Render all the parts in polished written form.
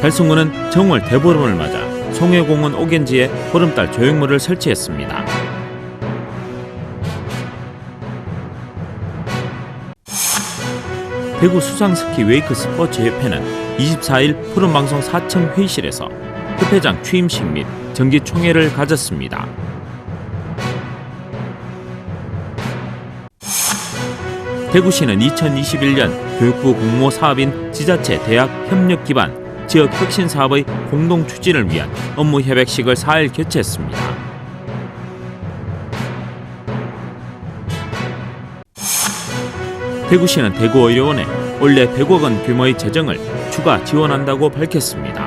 달성군은 정월 대보름을 맞아 송해공원 오겐지에 보름달 조형물을 설치했습니다. 대구 수상스키 웨이크 스포츠협회는 24일 푸른방송 4층 회의실에서 협회장 취임식 및 정기총회를 가졌습니다. 대구시는 2021년 교육부 공모 사업인 지자체 대학 협력 기반 지역 혁신 사업의 공동 추진을 위한 업무 협약식을 4일 개최했습니다. 대구시는 대구의료원에 올해 100억 원 규모의 재정을 추가 지원한다고 밝혔습니다.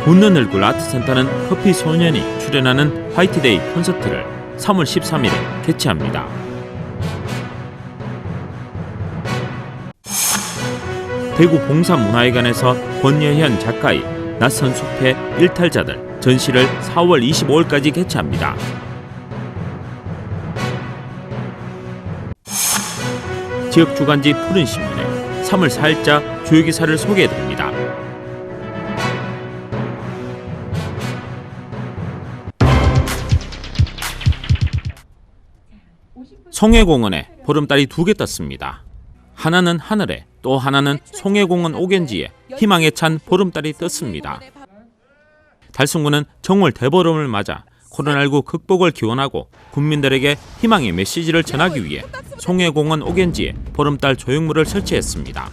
웃는 얼굴 아트센터는 커피 소년이 출연하는 화이트데이 콘서트를 3월 13일에 개최합니다. 대구 봉사문화회관에서 권여현 작가의 낯선 숲의 일탈자들 전시를 4월 25일까지 개최합니다. 지역 주간지 푸른신문에 3월 4일자 주요 기사를 소개해드립니다. 송해공원에 보름달이 2개 떴습니다. 하나는 하늘에, 또 하나는 송해공원 오겐지에 희망에 찬 보름달이 떴습니다. 달성군은 정월 대보름을 맞아 코로나19 극복을 기원하고 국민들에게 희망의 메시지를 전하기 위해 송해공원 오겐지에 보름달 조형물을 설치했습니다.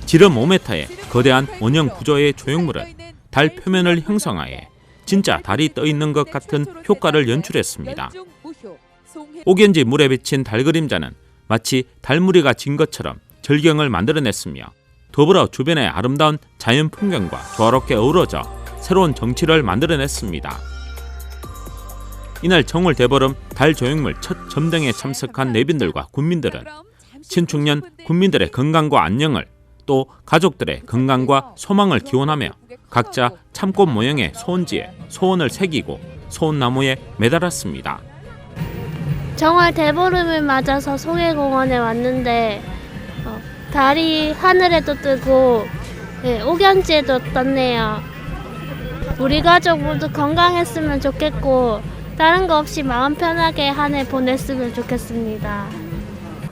지름 5m의 거대한 원형 구조의 조형물은 달 표면을 형성하여 진짜 달이 떠 있는 것 같은 효과를 연출했습니다. 오겐지 물에 비친 달 그림자는 마치 달무리가 진 것처럼 절경을 만들어냈으며 더불어 주변의 아름다운 자연 풍경과 조화롭게 어우러져 새로운 정취를 만들어냈습니다. 이날 정월 대보름 달 조형물 첫 점등에 참석한 내빈들과 군민들은 신축년 국민들의 건강과 안녕을, 또 가족들의 건강과 소망을 기원하며 각자 참꽃 모형의 소원지에 소원을 새기고 소원나무에 매달았습니다. 정월 대보름을 맞아서 송해공원에 왔는데 달이 하늘에도 뜨고 오견지에도 떴네요. 우리 가족 모두 건강했으면 좋겠고 다른 거 없이 마음 편하게 한 해 보냈으면 좋겠습니다.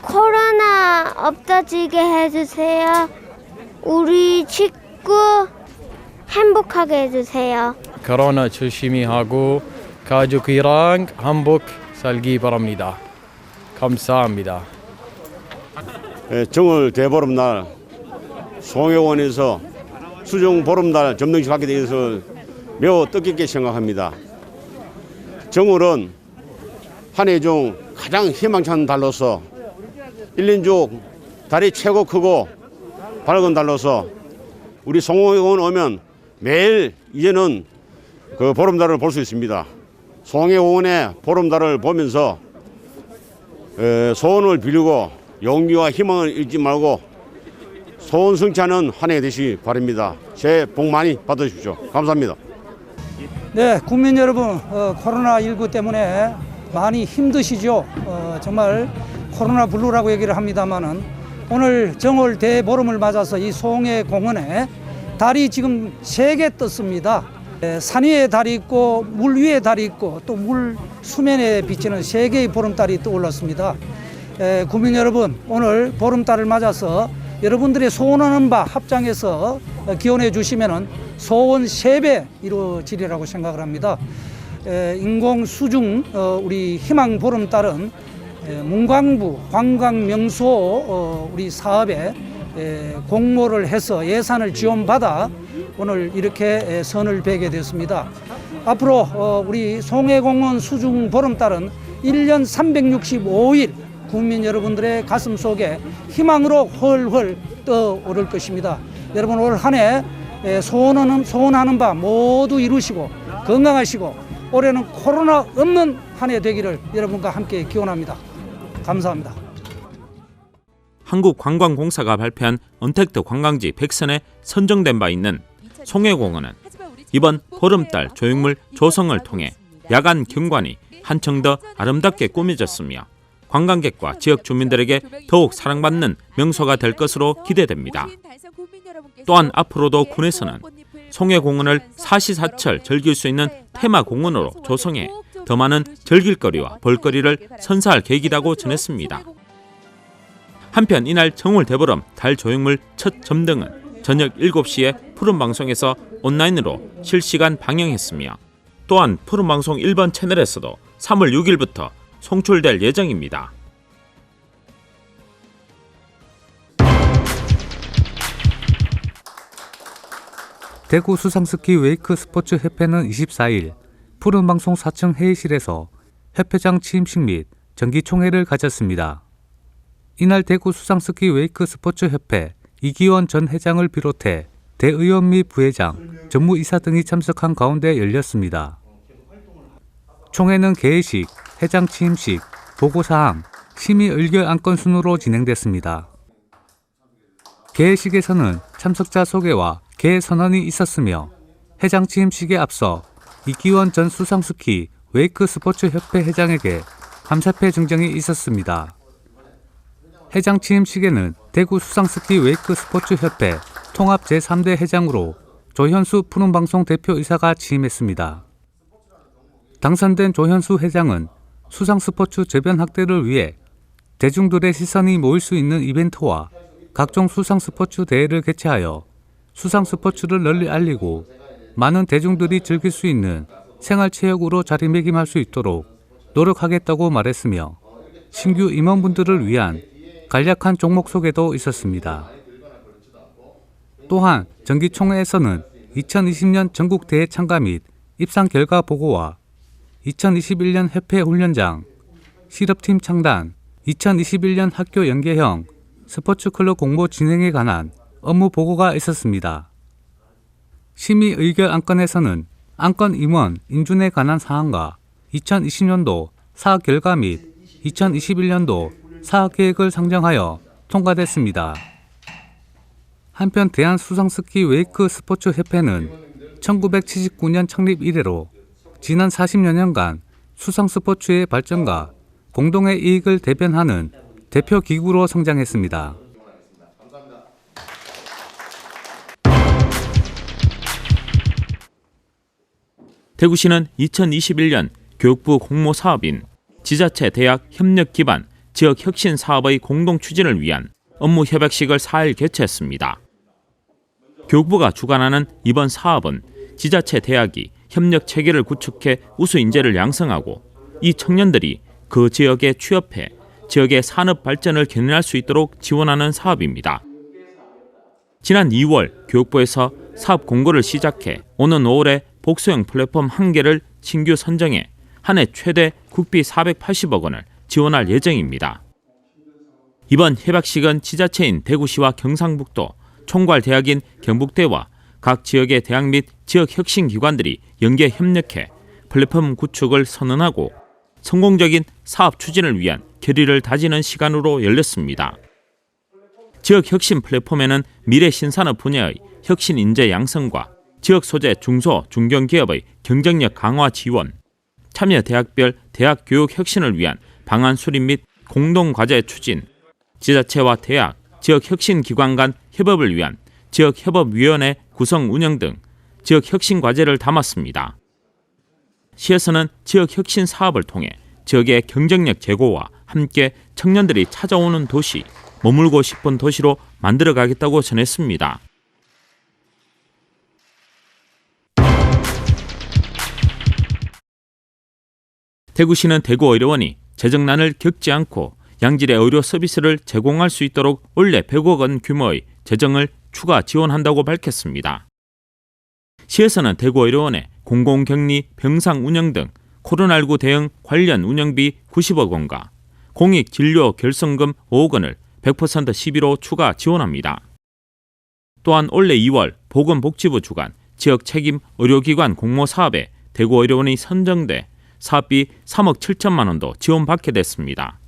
코로나 없어지게 해주세요. 우리 식구 행복하게 해주세요. 코로나 조심히 하고 가족이랑 행복 살기 바랍니다. 감사합니다. 정월 대보름날 송해공원에서 수중 보름달 점등식 하게 되어서 매우 뜻깊게 생각합니다. 정월은 한 해 중 가장 희망찬 달로서 1년 중 달이 최고 크고 밝은 달로서 우리 송해공원 오면 매일 이제는 그 보름달을 볼 수 있습니다. 송해공원의 보름달을 보면서 소원을 빌고 용기와 희망을 잃지 말고 소원 성취하는 한 해 되시기 바랍니다. 새해 복 많이 받으십시오. 감사합니다. 네, 국민 여러분, 코로나19 때문에 많이 힘드시죠. 정말 코로나 블루라고 얘기를 합니다만은 오늘 정월 대보름을 맞아서 이 송해공원에 달이 지금 3개 떴습니다. 산 위에 달이 있고 물 위에 달이 있고 또 물 수면에 비치는 3개의 보름달이 떠올랐습니다. 국민 여러분, 오늘 보름달을 맞아서 여러분들의 소원하는 바 합장해서 기원해 주시면은 소원 3배 이루어지리라고 생각을 합니다. 인공 수중 우리 희망 보름달은 문광부 관광명소 우리 사업에 공모를 해서 예산을 지원받아 오늘 이렇게 선을 베게 됐습니다. 앞으로 우리 송해공원 수중 보름달은 1년 365일 국민 여러분들의 가슴 속에 희망으로 헐헐 떠오를 것입니다. 여러분, 올 한 해 소원하는 바 모두 이루시고 건강하시고 올해는 코로나 없는 한 해 되기를 여러분과 함께 기원합니다. 감사합니다. 한국관광공사가 발표한 언택트 관광지 100선에 선정된 바 있는 송해공원은 이번 보름달 조형물 조성을 통해 야간 경관이 한층 더 아름답게 꾸며졌으며 관광객과 지역 주민들에게 더욱 사랑받는 명소가 될 것으로 기대됩니다. 또한 앞으로도 군에서는 송해공원을 사시사철 즐길 수 있는 테마공원으로 조성해 더 많은 즐길거리와 볼거리를 선사할 계획이라고 전했습니다. 한편 이날 정월 대보름 달 조형물 첫 점등은 저녁 7시에 푸른방송에서 온라인으로 실시간 방영했으며 또한 푸른방송 1번 채널에서도 3월 6일부터 송출될 예정입니다. 대구 수상스키 웨이크 스포츠 협회는 24일 푸른방송 4층 회의실에서 협회장 취임식 및 정기총회를 가졌습니다. 이날 대구 수상스키 웨이크 스포츠 협회 이기원 전 회장을 비롯해 대의원 및 부회장, 전무이사 등이 참석한 가운데 열렸습니다. 총회는 개회식, 회장 취임식, 보고사항, 심의 의결 안건 순으로 진행됐습니다. 개회식에서는 참석자 소개와 개회 선언이 있었으며 회장 취임식에 앞서 이기원 전 수상스키 웨이크 스포츠 협회 회장에게 감사패 증정이 있었습니다. 회장 취임식에는 대구 수상스키 웨이크 스포츠 협회 통합 제3대 회장으로 조현수 푸른방송 대표이사가 취임했습니다. 당선된 조현수 회장은 수상스포츠 저변 확대를 위해 대중들의 시선이 모일 수 있는 이벤트와 각종 수상스포츠 대회를 개최하여 수상스포츠를 널리 알리고 많은 대중들이 즐길 수 있는 생활체육으로 자리매김할 수 있도록 노력하겠다고 말했으며 신규 임원분들을 위한 간략한 종목 소개도 있었습니다. 또한 정기총회에서는 2020년 전국대회 참가 및 입상 결과 보고와 2021년 협회 훈련장, 실업팀 창단, 2021년 학교 연계형 스포츠클럽 공모 진행에 관한 업무 보고가 있었습니다. 심의 의결 안건에서는 안건 임원 인준에 관한 사항과 2020년도 사업 결과 및 2021년도 사업 계획을 상정하여 통과됐습니다. 한편 대한수상스키 웨이크 스포츠 협회는 1979년 창립 이래로 지난 40여 년간 수상스포츠의 발전과 공동의 이익을 대변하는 대표 기구로 성장했습니다. 대구시는 2021년 교육부 공모 사업인 지자체 대학 협력 기반 지역 혁신 사업의 공동 추진을 위한 업무 협약식을 4일 개최했습니다. 교육부가 주관하는 이번 사업은 지자체 대학이 협력 체계를 구축해 우수 인재를 양성하고 이 청년들이 그 지역에 취업해 지역의 산업 발전을 견인할 수 있도록 지원하는 사업입니다. 지난 2월 교육부에서 사업 공고를 시작해 오는 5월에 복수형 플랫폼 1개를 신규 선정해 한 해 최대 국비 480억 원을 지원할 예정입니다. 이번 협약식은 지자체인 대구시와 경상북도, 총괄대학인 경북대와 각 지역의 대학 및 지역 혁신기관들이 연계 협력해 플랫폼 구축을 선언하고 성공적인 사업 추진을 위한 결의를 다지는 시간으로 열렸습니다. 지역 혁신 플랫폼에는 미래 신산업 분야의 혁신 인재 양성과 지역 소재 중소, 중견기업의 경쟁력 강화 지원, 참여 대학별 대학 교육 혁신을 위한 방안 수립 및 공동과제 추진, 지자체와 대학, 지역 혁신 기관 간 협업을 위한 지역협업위원회 구성 운영 등 지역 혁신 과제를 담았습니다. 시에서는 지역 혁신 사업을 통해 지역의 경쟁력 제고와 함께 청년들이 찾아오는 도시, 머물고 싶은 도시로 만들어가겠다고 전했습니다. 대구시는 대구의료원이 재정난을 겪지 않고 양질의 의료 서비스를 제공할 수 있도록 올해 100억 원 규모의 재정을 추가 지원한다고 밝혔습니다. 시에서는 대구의료원의 공공격리 병상 운영 등 코로나19 대응 관련 운영비 90억 원과 공익진료 결성금 5억 원을 100% 시비로 추가 지원합니다. 또한 올해 2월 보건복지부 주관 지역 책임 의료기관 공모 사업에 대구의료원이 선정돼 사업비 3억 7천만 원도 지원받게 됐습니다.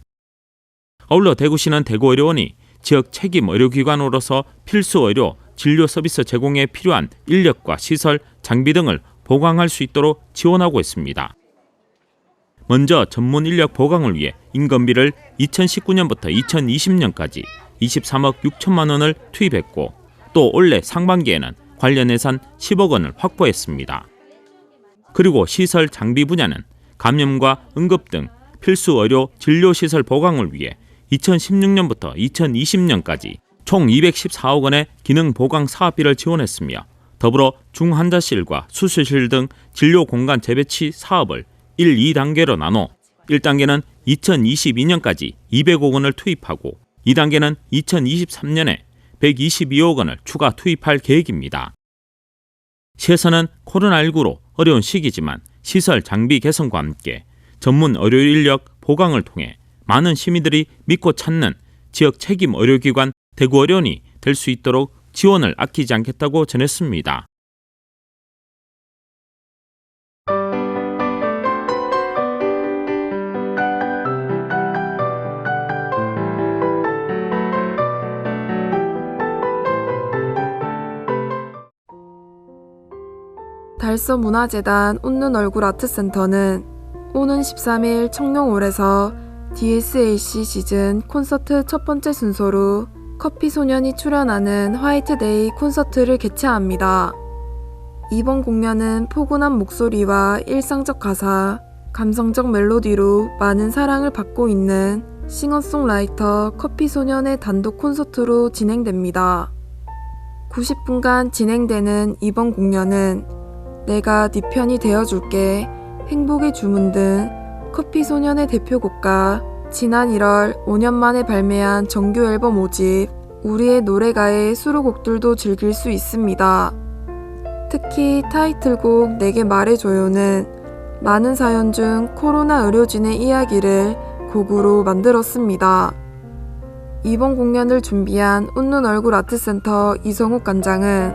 아울러 대구시는 대구의료원이 지역 책임 의료기관으로서 필수 의료, 진료 서비스 제공에 필요한 인력과 시설, 장비 등을 보강할 수 있도록 지원하고 있습니다. 먼저 전문 인력 보강을 위해 인건비를 2019년부터 2020년까지 23억 6천만 원을 투입했고 또 올해 상반기에는 관련 예산 10억 원을 확보했습니다. 그리고 시설 장비 분야는 감염과 응급 등 필수 의료 진료시설 보강을 위해 2016년부터 2020년까지 총 214억 원의 기능 보강 사업비를 지원했으며 더불어 중환자실과 수술실 등 진료 공간 재배치 사업을 1, 2단계로 나눠 1단계는 2022년까지 200억 원을 투입하고 2단계는 2023년에 122억 원을 추가 투입할 계획입니다. 시에서는 코로나19로 어려운 시기지만 시설 장비 개선과 함께 전문 의료 인력 보강을 통해 많은 시민들이 믿고 찾는 지역 책임 의료기관 대구의료원이 될 수 있도록 지원을 아끼지 않겠다고 전했습니다. 달서문화재단 웃는 얼굴 아트센터는 오는 13일 청룡홀에서 DSAC 시즌 콘서트 첫 번째 순서로 커피소년이 출연하는 화이트데이 콘서트를 개최합니다. 이번 공연은 포근한 목소리와 일상적 가사, 감성적 멜로디로 많은 사랑을 받고 있는 싱어송라이터 커피소년의 단독 콘서트로 진행됩니다. 90분간 진행되는 이번 공연은 내가 네 편이 되어줄게, 행복의 주문 등 커피소년의 대표곡과 지난 1월 5년 만에 발매한 정규 앨범 5집 우리의 노래가의 수록곡들도 즐길 수 있습니다. 특히 타이틀곡 내게 말해줘요는 많은 사연 중 코로나 의료진의 이야기를 곡으로 만들었습니다. 이번 공연을 준비한 웃는 얼굴 아트센터 이성욱 관장은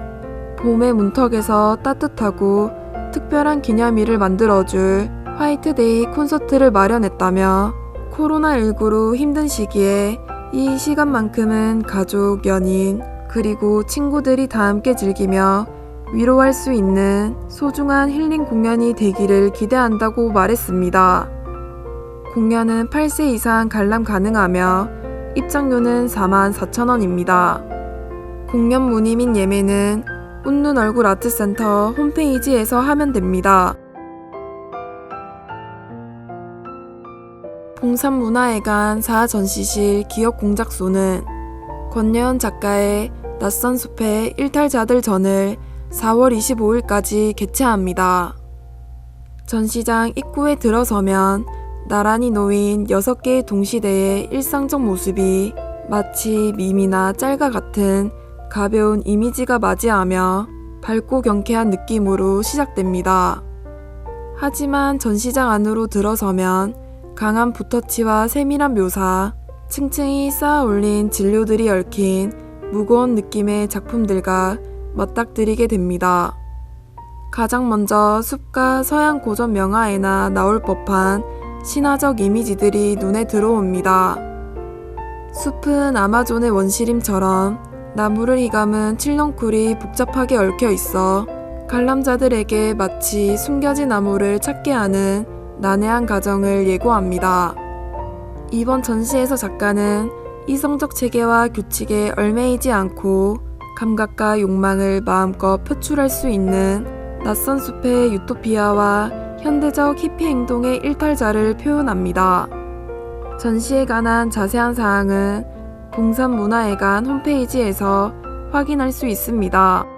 봄의 문턱에서 따뜻하고 특별한 기념일을 만들어줄 화이트데이 콘서트를 마련했다며 코로나19로 힘든 시기에 이 시간만큼은 가족, 연인, 그리고 친구들이 다 함께 즐기며 위로할 수 있는 소중한 힐링 공연이 되기를 기대한다고 말했습니다. 공연은 8세 이상 관람 가능하며 입장료는 44,000원입니다. 공연 문의 및 예매는 웃는 얼굴 아트센터 홈페이지에서 하면 됩니다. 봉산문화회관 4전시실 기업 공작소는 권여연 작가의 낯선 숲의 일탈자들 전을 4월 25일까지 개최합니다. 전시장 입구에 들어서면 나란히 놓인 6개의 동시대의 일상적 모습이 마치 밈이나 짤과 같은 가벼운 이미지가 맞이하며 밝고 경쾌한 느낌으로 시작됩니다. 하지만 전시장 안으로 들어서면 강한 붓터치와 세밀한 묘사, 층층이 쌓아 올린 진료들이 얽힌 무거운 느낌의 작품들과 맞닥뜨리게 됩니다. 가장 먼저 숲과 서양 고전 명화에나 나올 법한 신화적 이미지들이 눈에 들어옵니다. 숲은 아마존의 원시림처럼 나무를 휘감은 칠렁쿨이 복잡하게 얽혀 있어 관람자들에게 마치 숨겨진 나무를 찾게 하는 난해한 과정을 예고합니다. 이번 전시에서 작가는 이성적 체계와 규칙에 얽매이지 않고 감각과 욕망을 마음껏 표출할 수 있는 낯선 숲의 유토피아와 현대적 히피 행동의 일탈자를 표현합니다. 전시에 관한 자세한 사항은 봉산문화회관 홈페이지에서 확인할 수 있습니다.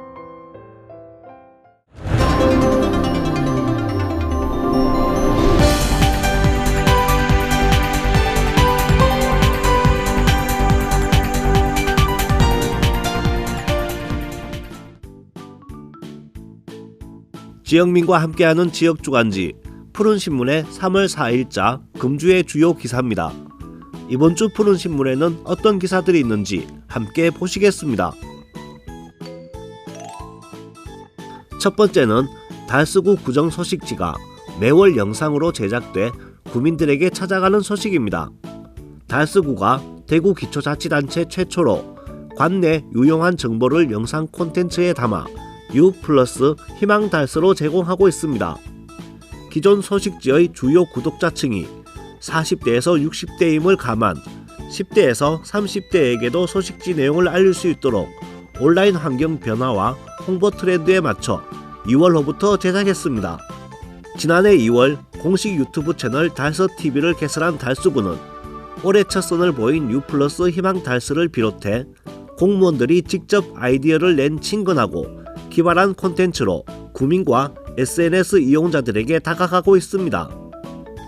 지역민과 함께하는 지역주간지 푸른신문의 3월 4일자 금주의 주요 기사입니다. 이번 주 푸른신문에는 어떤 기사들이 있는지 함께 보시겠습니다. 첫 번째는 달서구 구정 소식지가 매월 영상으로 제작돼 구민들에게 찾아가는 소식입니다. 달서구가 대구 기초자치단체 최초로 관내 유용한 정보를 영상 콘텐츠에 담아 U+ 희망 달서로 제공하고 있습니다. 기존 소식지의 주요 구독자층이 40대에서 60대임을 감안 10대에서 30대에게도 소식지 내용을 알릴 수 있도록 온라인 환경 변화와 홍보 트렌드에 맞춰 2월호부터 제작했습니다. 지난해 2월 공식 유튜브 채널 달서TV를 개설한 달서구는 올해 첫 선을 보인 U+ 희망 달서를 비롯해 공무원들이 직접 아이디어를 낸 친근하고 기발한 콘텐츠로 구민과 SNS 이용자들에게 다가가고 있습니다.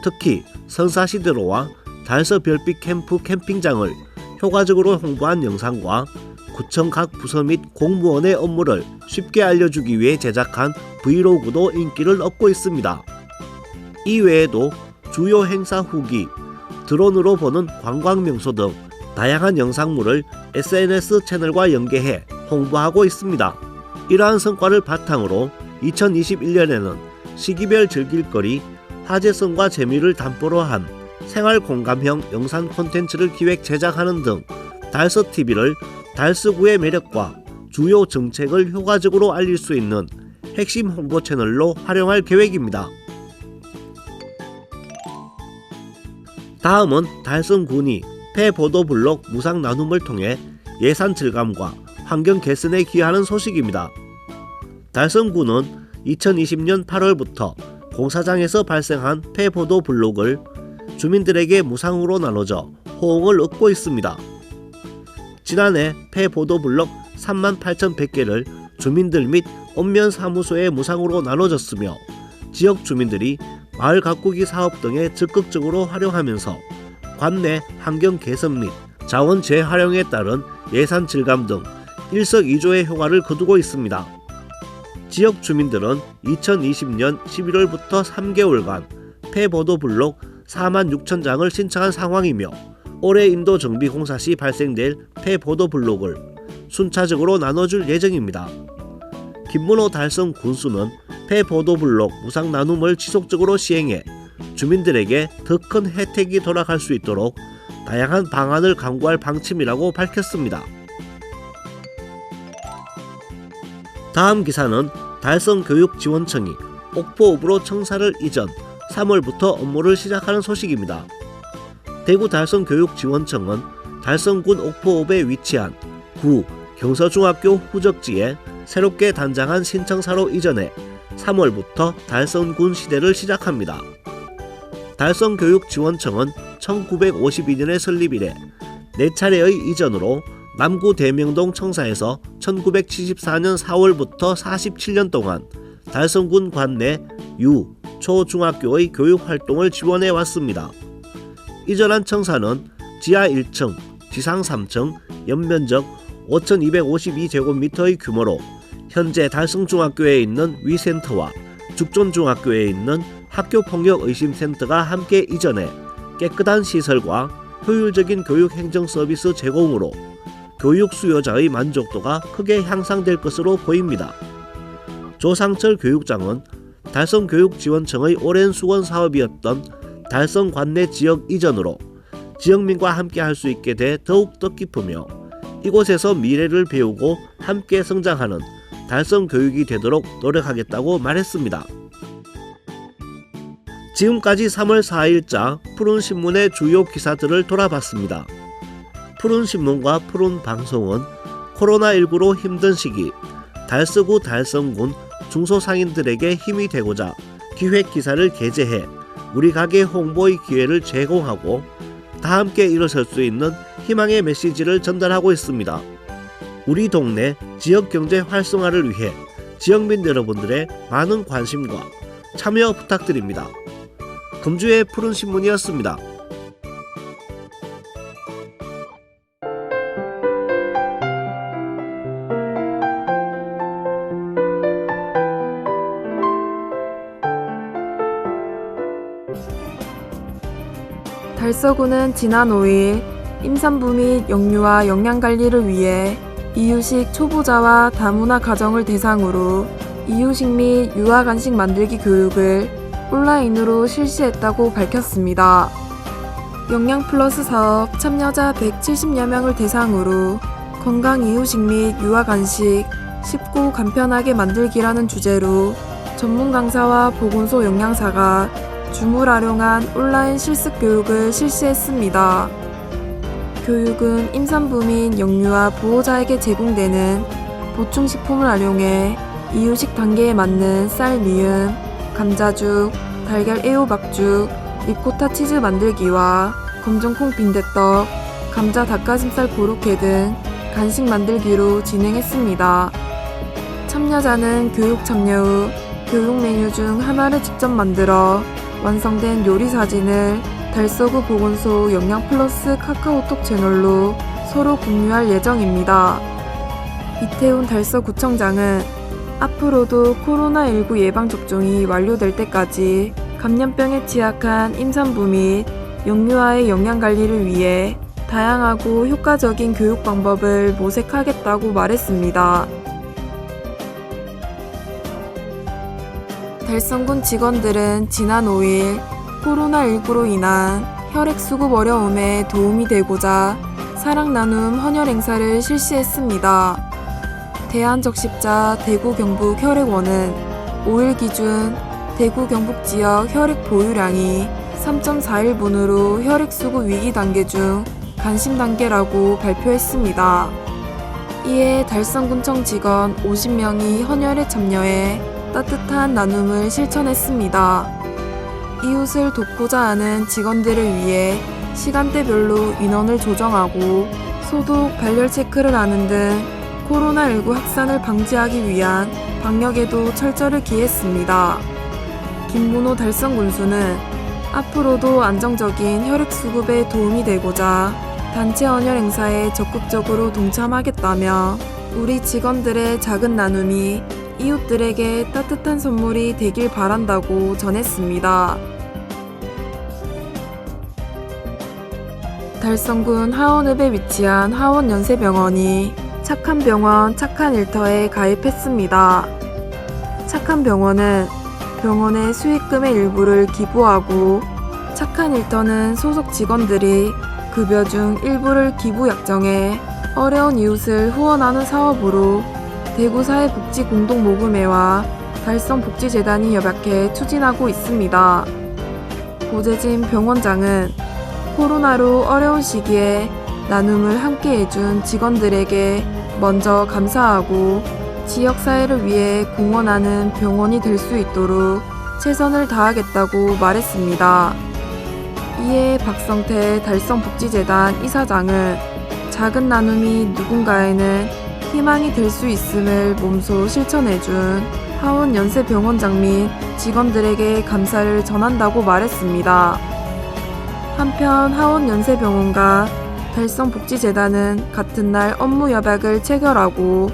특히 선사시대로와 달서 별빛 캠프 캠핑장을 효과적으로 홍보한 영상과 구청 각 부서 및 공무원의 업무를 쉽게 알려주기 위해 제작한 브이로그도 인기를 얻고 있습니다. 이외에도 주요 행사 후기, 드론으로 보는 관광명소 등 다양한 영상물을 SNS 채널과 연계해 홍보하고 있습니다. 이러한 성과를 바탕으로 2021년에는 시기별 즐길거리, 화제성과 재미를 담보로 한 생활 공감형 영상 콘텐츠를 기획 제작하는 등 달서TV를 달서구의 매력과 주요 정책을 효과적으로 알릴 수 있는 핵심 홍보 채널로 활용할 계획입니다. 다음은 달성군이 폐보도블록 무상 나눔을 통해 예산 절감과 환경 개선에 기여하는 소식입니다. 달성군은 2020년 8월부터 공사장에서 발생한 폐보도블록을 주민들에게 무상으로 나눠져 호응을 얻고 있습니다. 지난해 폐보도블록 38,100개를 주민들 및 읍면사무소에 무상으로 나눠졌으며 지역 주민들이 마을 가꾸기 사업 등에 적극적으로 활용하면서 관내 환경 개선 및 자원 재활용에 따른 예산 절감 등 일석이조의 효과를 거두고 있습니다. 지역 주민들은 2020년 11월부터 3개월간 폐보도블록 46,000장을 신청한 상황이며 올해 인도 정비 공사 시 발생될 폐보도블록을 순차적으로 나눠줄 예정입니다. 김문호 달성 군수는 폐보도블록 무상 나눔을 지속적으로 시행해 주민들에게 더 큰 혜택이 돌아갈 수 있도록 다양한 방안을 강구할 방침이라고 밝혔습니다. 다음 기사는 달성교육지원청이 옥포읍으로 청사를 이전 3월부터 업무를 시작하는 소식입니다. 대구 달성교육지원청은 달성군 옥포읍에 위치한 구 경서중학교 후적지에 새롭게 단장한 신청사로 이전해 3월부터 달성군 시대를 시작합니다. 달성교육지원청은 1952년에 설립 이래 4차례의 이전으로 남구 대명동 청사에서 1974년 4월부터 47년 동안 달성군 관내 유, 초, 중학교의 교육활동을 지원해 왔습니다. 이전한 청사는 지하 1층, 지상 3층, 연면적 5,252제곱미터의 규모로 현재 달성중학교에 있는 위센터와 죽전중학교에 있는 학교폭력의심센터가 함께 이전해 깨끗한 시설과 효율적인 교육행정 서비스 제공으로 교육 수요자의 만족도가 크게 향상될 것으로 보입니다. 조상철 교육장은 달성교육지원청의 오랜 수건 사업이었던 달성 관내 지역 이전으로 지역민과 함께 할 수 있게 돼 더욱 뜻깊으며 이곳에서 미래를 배우고 함께 성장하는 달성 교육이 되도록 노력하겠다고 말했습니다. 지금까지 3월 4일자 푸른신문의 주요 기사들을 돌아봤습니다. 푸른신문과 푸른방송은 코로나19로 힘든 시기 달서구 달성군 중소상인들에게 힘이 되고자 기획기사를 게재해 우리 가게 홍보의 기회를 제공하고 다 함께 일어설 수 있는 희망의 메시지를 전달하고 있습니다. 우리 동네 지역경제 활성화를 위해 지역민 여러분들의 많은 관심과 참여 부탁드립니다. 금주의 푸른신문이었습니다. 달서구는 지난 5일 임산부 및 영유아 영양관리를 위해 이유식 초보자와 다문화 가정을 대상으로 이유식 및 유아간식 만들기 교육을 온라인으로 실시했다고 밝혔습니다. 영양 플러스 사업 참여자 170여 명을 대상으로 건강 이유식 및 유아 간식 쉽고 간편하게 만들기라는 주제로 전문 강사와 보건소 영양사가 줌을 활용한 온라인 실습 교육을 실시했습니다. 교육은 임산부 및 영유아 보호자에게 제공되는 보충식품을 활용해 이유식 단계에 맞는 쌀 미음, 감자죽, 달걀 애호박죽, 리코타 치즈 만들기와 검정콩 빈대떡, 감자 닭가슴살 고로케 등 간식 만들기로 진행했습니다. 참여자는 교육 참여 후 교육 메뉴 중 하나를 직접 만들어 완성된 요리 사진을 달서구 보건소 영양플러스 카카오톡 채널로 서로 공유할 예정입니다. 이태훈 달서구청장은 앞으로도 코로나19 예방접종이 완료될 때까지 감염병에 취약한 임산부 및 영유아의 영양관리를 위해 다양하고 효과적인 교육 방법을 모색하겠다고 말했습니다. 달성군 직원들은 지난 5일 코로나19로 인한 혈액수급 어려움에 도움이 되고자 사랑 나눔 헌혈 행사를 실시했습니다. 대한적십자 대구 경북 혈액원은 5일 기준 대구 경북 지역 혈액 보유량이 3.41분으로 혈액수급 위기 단계 중 간심 단계라고 발표했습니다. 이에 달성군청 직원 50명이 헌혈에 참여해 따뜻한 나눔을 실천했습니다. 이웃을 돕고자 하는 직원들을 위해 시간대별로 인원을 조정하고 소독, 발열 체크를 하는 등 코로나19 확산을 방지하기 위한 방역에도 철저를 기했습니다. 김문호 달성군수는 앞으로도 안정적인 혈액 수급에 도움이 되고자 단체 헌혈 행사에 적극적으로 동참하겠다며 우리 직원들의 작은 나눔이 이웃들에게 따뜻한 선물이 되길 바란다고 전했습니다. 달성군 하원읍에 위치한 하원연세병원이 착한병원 착한일터에 가입했습니다. 착한병원은 병원의 수익금의 일부를 기부하고 착한일터는 소속 직원들이 급여 중 일부를 기부 약정해 어려운 이웃을 후원하는 사업으로 대구사회복지공동모금회와 달성복지재단이 협약해 추진하고 있습니다. 고재진 병원장은 코로나로 어려운 시기에 나눔을 함께 해준 직원들에게 먼저 감사하고 지역사회를 위해 공헌하는 병원이 될 수 있도록 최선을 다하겠다고 말했습니다. 이에 박성태 달성복지재단 이사장은 작은 나눔이 누군가에는 희망이 될 수 있음을 몸소 실천해준 하원연세병원장 및 직원들에게 감사를 전한다고 말했습니다. 한편 하원연세병원과 달성복지재단은 같은 날 업무 협약을 체결하고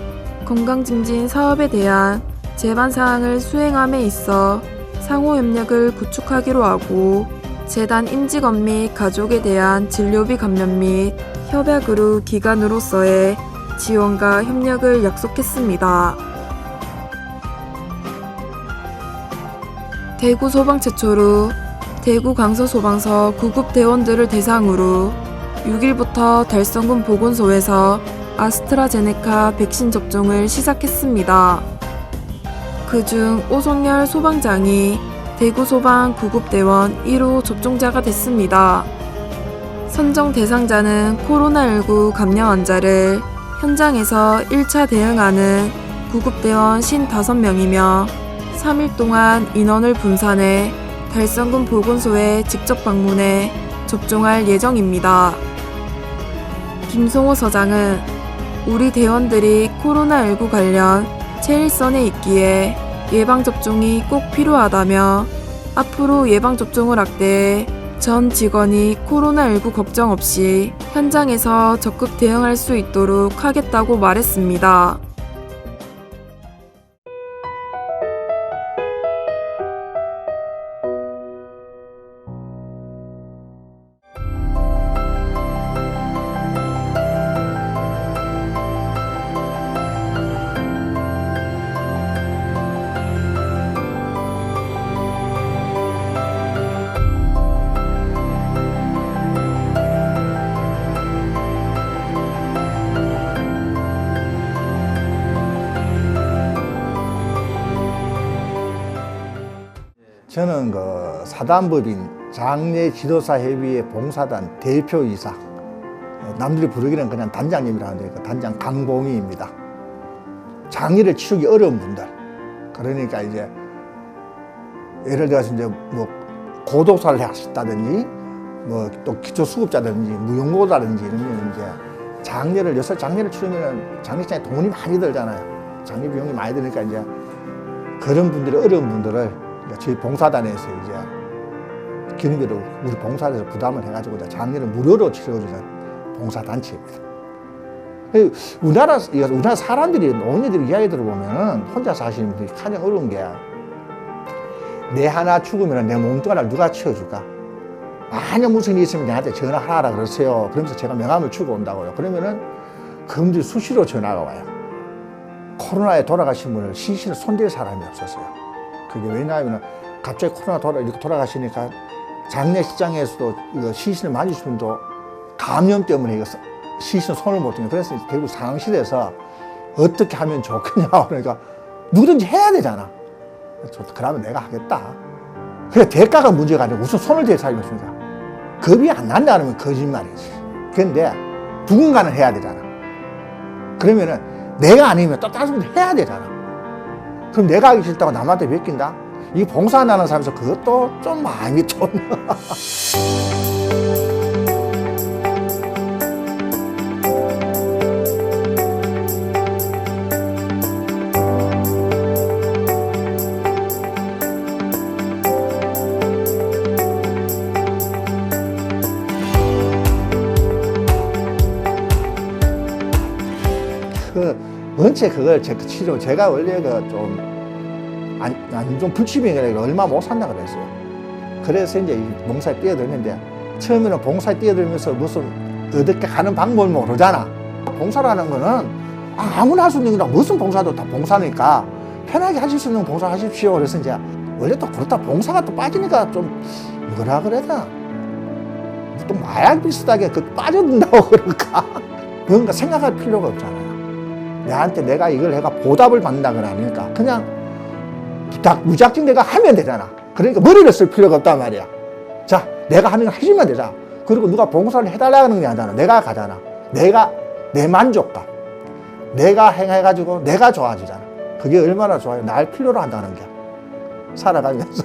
건강증진 사업에 대한 제반 사항을 수행함에 있어 상호 협력을 구축하기로 하고 재단 임직원 및 가족에 대한 진료비 감면 및 협약으로 기관으로서의 지원과 협력을 약속했습니다. 대구 소방 최초로 대구 강서소방서 구급 대원들을 대상으로 6일부터 달성군 보건소에서 아스트라제네카 백신 접종을 시작했습니다. 그중 오송열 소방장이 대구 소방 구급대원 1호 접종자가 됐습니다. 선정 대상자는 코로나19 감염 환자를 현장에서 1차 대응하는 구급대원 55명이며 3일 동안 인원을 분산해 달성군 보건소에 직접 방문해 접종할 예정입니다. 김송호 서장은 우리 대원들이 코로나19 관련 제1선에 있기에 예방접종이 꼭 필요하다며 앞으로 예방접종을 확대해 전 직원이 코로나19 걱정 없이 현장에서 적극 대응할 수 있도록 하겠다고 말했습니다. 저는 그 사단법인 장례지도사협의회 봉사단 대표이사, 남들이 부르기는 그냥 단장님이라 하는데 그 단장 강봉희입니다. 장례를 치르기 어려운 분들, 그러니까 이제 예를 들어서 이제 뭐 고독사를 하셨다든지 뭐 또 기초수급자든지 무용고자든지 이러면 이제 요새 장례를 치르면 장례식장에 돈이 많이 들잖아요. 장례 비용이 많이 드니까 이제 그런 분들이 어려운 분들을 저희 봉사단에서 이제 경비를 우리 봉사단에서 부담을 해가지고 장례를 무료로 치러주는 봉사단체입니다. 우리나라 사람들이 노인들이 이야기 들어보면 혼자 사시는 분들이 가장 어려운 게 내 하나 죽으면 내 몸뚱아리를 누가 치워줄까? 만약 무슨 일이 있으면 내한테 전화하라 그러세요. 그러면서 제가 명함을 주고 온다고요. 그러면은 그분들이 수시로 전화가 와요. 코로나에 돌아가신 분을 시신을 손댈 사람이 없었어요. 그게 왜냐하면 갑자기 이렇게 돌아가시니까 장례식장에서도 이거 시신을 만지시면 또 감염 때문에 이거 시신을 손을 못 대요. 그래서 결국 상황실에서 어떻게 하면 좋겠냐 그러니까 누구든지 해야 되잖아. 그러면 내가 하겠다. 그래 대가가 문제가 아니고 우선 손을 댈 사람이 없으니까 겁이 안 난다 그러면 거짓말이지. 그런데 누군가는 해야 되잖아. 그러면은 내가 아니면 또 다른 사람도 해야 되잖아. 그럼 내가 하기 싫다고 남한테 맡긴다? 이 봉사하는 사람에서 그것도 좀 마음이 좀 원체 그걸 치료 제가 원래 좀 불치병이라 얼마 못 산다 그랬어요. 그래서 이제 봉사에 뛰어들었는데 처음에는 봉사에 뛰어들면서 무슨 어떻게 하는 방법을 모르잖아. 봉사라는 거는 아무나 할 수 있는 거라 무슨 봉사도 다 봉사니까 편하게 하실 수 있는 봉사 하십시오. 그래서 이제 원래 또 그렇다 봉사가 또 빠지니까 좀 뭐라 그래야 또 마약 비슷하게 빠져든다고 그럴까? 뭔가 생각할 필요가 없잖아요. 내한테 내가 이걸 해가 보답을 받는다거나 하니까 그냥 무작정 내가 하면 되잖아. 그러니까 머리를 쓸 필요가 없단 말이야. 자, 내가 하는 거 해주면 되잖아. 그리고 누가 봉사를 해달라는 게 아니잖아. 내가 가잖아. 내 만족감. 내가 행해가지고 내가 좋아지잖아. 그게 얼마나 좋아요. 날 필요로 한다는 게. 살아가면서.